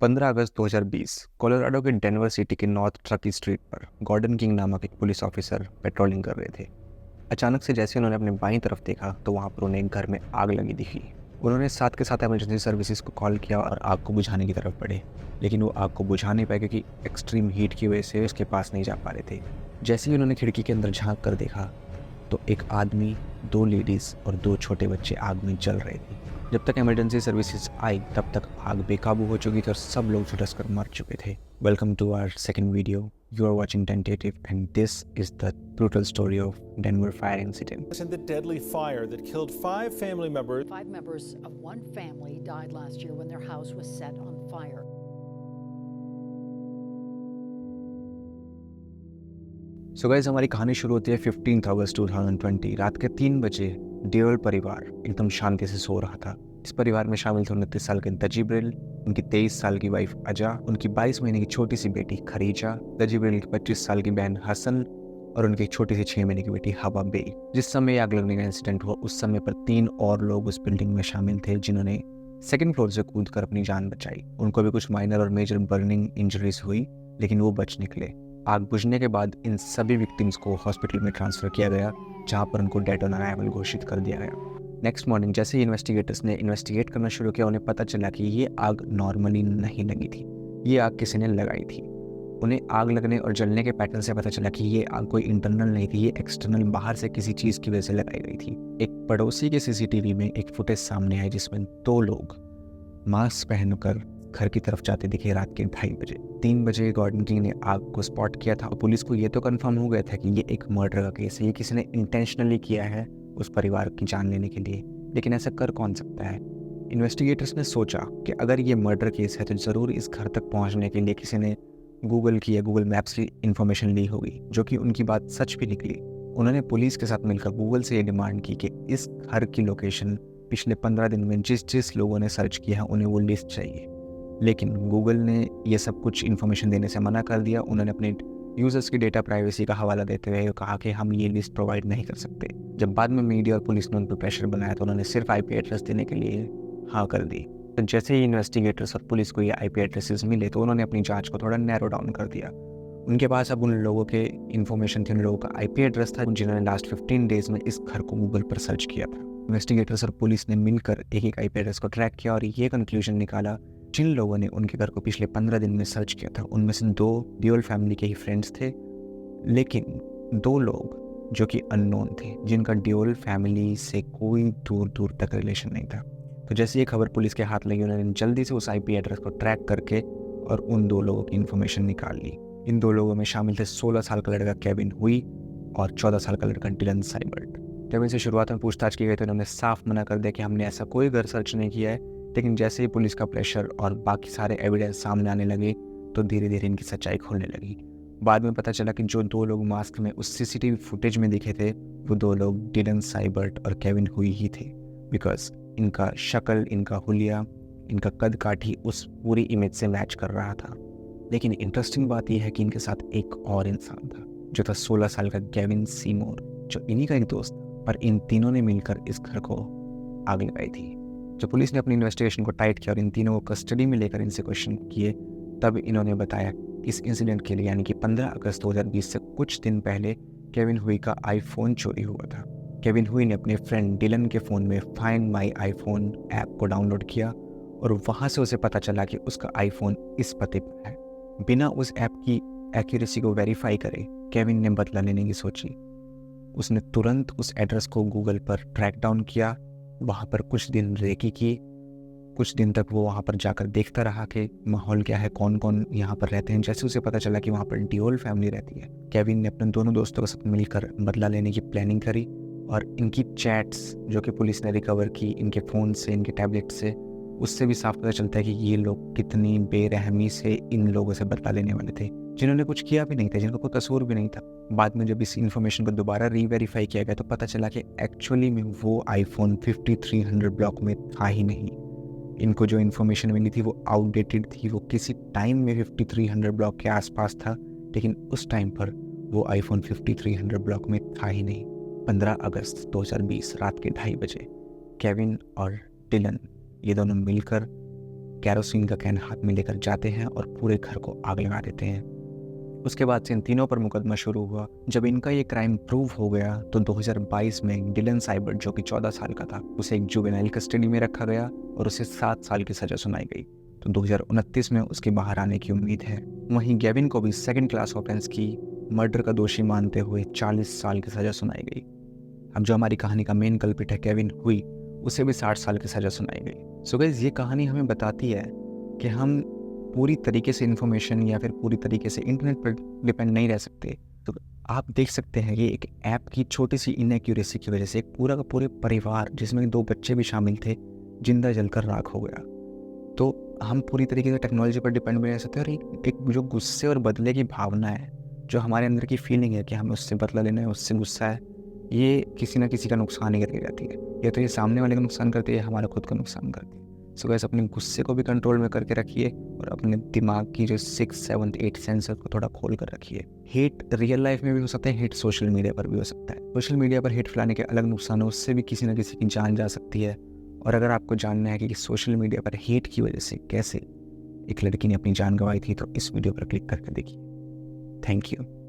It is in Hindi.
15 अगस्त 2020 कोलोराडो के डेनवर सिटी के नॉर्थ ट्रकी स्ट्रीट पर गॉर्डन किंग नामक एक पुलिस ऑफिसर पेट्रोलिंग कर रहे थे। अचानक से जैसे उन्होंने अपने बाईं तरफ देखा तो वहां पर उन्हें एक घर में आग लगी दिखी। उन्होंने साथ के साथ इमरजेंसी सर्विसेज को कॉल किया और आग को बुझाने की तरफ बढ़े, लेकिन वो आग को बुझा नहीं पाए क्योंकि एक्सट्रीम हीट की वजह से उसके पास नहीं जा पा रहे थे। जैसे ही उन्होंने खिड़की के अंदर झांक कर देखा तो एक आदमी, 2 लेडीज़ और 2 छोटे बच्चे आग में जल रहे थे। जब तक इमरजेंसी सर्विसेज आई तब तक आग बेकाबू हो चुकी थी और सब लोग झुलस कर मर चुके थे। Welcome to our second video. You are watching Tentative, and this is the brutal story of Denver fire incident. And the deadly fire that killed 5 family members. 5 members of one family died last year when their house was set on fire. So guys, हमारी कहानी शुरू होती है 15 अगस्त 2020 रात के 3 बजे। डेवल परिवार एकदम शांति से सो रहा था। इस परिवार में शामिल थे 29 साल के दजिब्रिल, उनकी 23 साल की वाइफ अजा, उनकी 22 महीने की छोटी सी बेटी खरीजा, दजिब्रिल की 25 साल की बहन हसन और उनकी छोटी सी 6 महीने की बेटी हवा बे। जिस समय आग लगने का इंसिडेंट हुआ उस समय पर 3 और लोग उस बिल्डिंग में शामिल थे जिन्होंने सेकंड फ्लोर से कूदकर अपनी जान बचाई। उनको भी कुछ माइनर और मेजर बर्निंग इंजरीज हुई, लेकिन वो बच निकले। आग बुझने के बाद इन सभी विक्टिम्स को हॉस्पिटल में ट्रांसफर किया गया, जहां पर उनको डेड ऑन अराइवल घोषित कर दिया गया। नेक्स्ट मॉर्निंग जैसे ही इन्वेस्टिगेटर्स ने इन्वेस्टिगेट करना शुरू किया, उन्हें पता चला कि ये आग नॉर्मली नहीं लगी थी, ये आग किसी ने लगाई थी। उन्हें आग लगने और जलने के पैटर्न से पता चला कि ये आग कोई इंटरनल नहीं थी, ये एक्सटर्नल बाहर से किसी चीज़ की वजह से लगाई गई थी। एक पड़ोसी के सीसीटीवी में एक फुटेज सामने आई जिसमें 2 लोग मास्क पहनकर घर की तरफ जाते दिखे रात के 2:30 बजे। 3 बजे गॉर्डन किंग ने आग को स्पॉट किया था और पुलिस को ये तो कंफर्म हो गया था कि ये एक मर्डर का केस है, ये किसी ने इंटेंशनली किया है उस परिवार की जान लेने के लिए। लेकिन ऐसा कर कौन सकता है? इन्वेस्टिगेटर्स ने सोचा कि अगर ये मर्डर केस है तो ज़रूर इस घर तक पहुंचने के लिए किसी ने गूगल की या गूगल मैप्स की इन्फॉर्मेशन ली होगी, जो कि उनकी बात सच भी निकली। उन्होंने पुलिस के साथ मिलकर गूगल से ये डिमांड की कि इस घर की लोकेशन पिछले 15 दिन में जिस जिस लोगों ने सर्च किया है उन्हें वो लिस्ट चाहिए। लेकिन गूगल ने ये सब कुछ इन्फॉर्मेशन देने से मना कर दिया। उन्होंने अपने यूज़र्स की डेटा प्राइवेसी का हवाला देते हुए कहा कि हम ये लिस्ट प्रोवाइड नहीं कर सकते। जब बाद में मीडिया और पुलिस ने उन पर प्रेशर बनाया तो उन्होंने सिर्फ आईपी एड्रेस देने के लिए हाँ कर दी। तो जैसे ही इन्वेस्टिगेटर्स और पुलिस को ये आईपी एड्रेसेस मिले तो उन्होंने अपनी जांच को थोड़ा नैरो डाउन कर दिया। उनके पास अब उन लोगों के इन्फॉर्मेशन थी, उन लोगों का आईपी एड्रेस था जिन्होंने लास्ट 15 डेज में इस घर को गूगल पर सर्च किया था। इन्वेस्टिगेटर्स और पुलिस ने मिलकर एक आईपी एड्रेस को ट्रैक किया और ये कंक्लूजन निकाला, जिन लोगों ने उनके घर को पिछले 15 दिन में सर्च किया था उनमें से 2 ड्यूअल फैमिली के ही फ्रेंड्स थे, लेकिन 2 लोग जो कि अननोन थे, जिनका ड्यूअल फैमिली से कोई दूर दूर तक रिलेशन नहीं था। तो जैसे ये खबर पुलिस के हाथ लगी, उन्होंने जल्दी से उस आईपी एड्रेस को ट्रैक करके और उन 2 लोगों की इन्फॉर्मेशन निकाल ली। इन 2 लोगों में शामिल थे 16 साल का लड़का केविन हुई और 14 साल का लड़का डिलन साइबर्ट। जब इनसे शुरुआत में पूछताछ की गई तो उन्होंने साफ मना कर दिया कि हमने ऐसा कोई घर सर्च नहीं किया है। लेकिन जैसे ही पुलिस का प्रेशर और बाकी सारे एविडेंस सामने आने लगे तो धीरे धीरे इनकी सच्चाई खुलने लगी। बाद में पता चला कि जो 2 लोग मास्क में उस सीसीटीवी फुटेज में दिखे थे वो 2 लोग डिलन साइबर्ट और केविन हुई ही थे, बिकॉज इनका शक्ल, इनका हुलिया, इनका कद काठी उस पूरी इमेज से मैच कर रहा था। लेकिन इंटरेस्टिंग बात यह है कि इनके साथ एक और इंसान था जो था 16 साल का केविन सीमोर, जो इन्हीं का एक दोस्त, पर इन तीनों ने मिलकर इस घर को आग लगाई थी। जब पुलिस ने अपनी इन्वेस्टिगेशन को टाइट किया और इन तीनों को कस्टडी में लेकर इनसे क्वेश्चन किए तब इन्होंने बताया इस इंसिडेंट के लिए यानी कि 15 अगस्त 2020 से कुछ दिन पहले केविन हुई का आईफोन चोरी हुआ था। केविन हुई ने अपने फ्रेंड डिलन के फ़ोन में फाइंड माई आईफोन ऐप को डाउनलोड किया और वहाँ से उसे पता चला कि उसका आईफोन इस पते पर है। बिना उस ऐप की एक्यूरेसी को वेरीफाई करे केविन ने बदला लेने की सोची। उसने तुरंत उस एड्रेस को गूगल पर ट्रैक डाउन किया, वहाँ पर कुछ दिन रेकी की। कुछ दिन तक वो वहाँ पर जाकर देखता रहा कि माहौल क्या है, कौन कौन यहाँ पर रहते हैं। जैसे उसे पता चला कि वहाँ पर ड्यूअल फैमिली रहती है, केविन ने अपने दोनों दोस्तों के साथ मिलकर बदला लेने की प्लानिंग करी और इनकी चैट्स जो कि पुलिस ने रिकवर की इनके फ़ोन से, इनके टैबलेट से, उससे भी साफ पता चलता है कि ये लोग कितनी बेरहमी से इन लोगों से बदला लेने वाले थे, जिन्होंने कुछ किया भी नहीं था, जिनका कोई कसूर भी नहीं था। बाद में जब इस इन्फॉर्मेशन को दोबारा रीवेरीफाई किया गया तो पता चला कि एक्चुअली में वो आईफोन 5300 ब्लॉक में था ही नहीं। इनको जो इन्फॉर्मेशन मिली थी वो आउटडेटेड थी, वो किसी टाइम में 5300 ब्लॉक के आसपास था, लेकिन उस टाइम पर वो आईफोन 5300 ब्लॉक में था ही नहीं। 15 अगस्त 2020 रात के 2:30 बजे केविन और डिलन ये दोनों मिलकर कैरोसिन का कैन हाथ में लेकर जाते हैं और पूरे घर को आग लगा देते हैं। उसके बाद से इन तीनों पर मुकदमा शुरू हुआ। जब इनका ये क्राइम प्रूव हो गया तो 2022 में डिलन साइबर्ट, जो कि 14 साल का था, उसे एक जुवेनाइल कस्टडी में रखा गया और उसे 7 साल की सजा सुनाई गई। तो 2029 में उसके बाहर आने की उम्मीद है। वहीं गेविन को भी सेकंड क्लास ऑफेंस की मर्डर का दोषी मानते हुए 40 साल की सजा सुनाई गई। अब जो हमारी कहानी का मेन कल्पिट है केविन हुई, उसे भी 60 साल की सजा सुनाई गई। सो गाइस, ये कहानी हमें बताती है कि हम पूरी तरीके से इन्फॉर्मेशन या फिर पूरी तरीके से इंटरनेट पर डिपेंड नहीं रह सकते। तो आप देख सकते हैं कि एक ऐप की छोटी सी इनएक्यूरेसी की वजह से एक पूरा का पूरे परिवार, जिसमें 2 बच्चे भी शामिल थे, जिंदा जलकर राख हो गया। तो हम पूरी तरीके से टेक्नोलॉजी पर डिपेंड भी रह सकते हैं। और एक जो गुस्से और बदले की भावना है, जो हमारे अंदर की फीलिंग है कि हमें उससे बदला लेना है, उससे गुस्सा है, ये किसी ना किसी का नुकसान ही करके रहती है। या तो ये सामने वाले का नुकसान करती है, हमारा खुद का नुकसान करती है। सो गाइस, अपने गुस्से को भी कंट्रोल में करके रखिए और अपने दिमाग की जो 6, 7, 8 सेंसर को थोड़ा खोल कर रखिए। हेट रियल लाइफ में भी हो सकता है, हेट सोशल मीडिया पर भी हो सकता है। सोशल मीडिया पर हेट फैलाने के अलग नुकसान है, उससे भी किसी ना किसी की जान जा सकती है। और अगर आपको जानना है कि सोशल मीडिया पर हेट की वजह से कैसे एक लड़की ने अपनी जान गंवाई थी, तो इस वीडियो पर क्लिक करके देखिए। Thank you.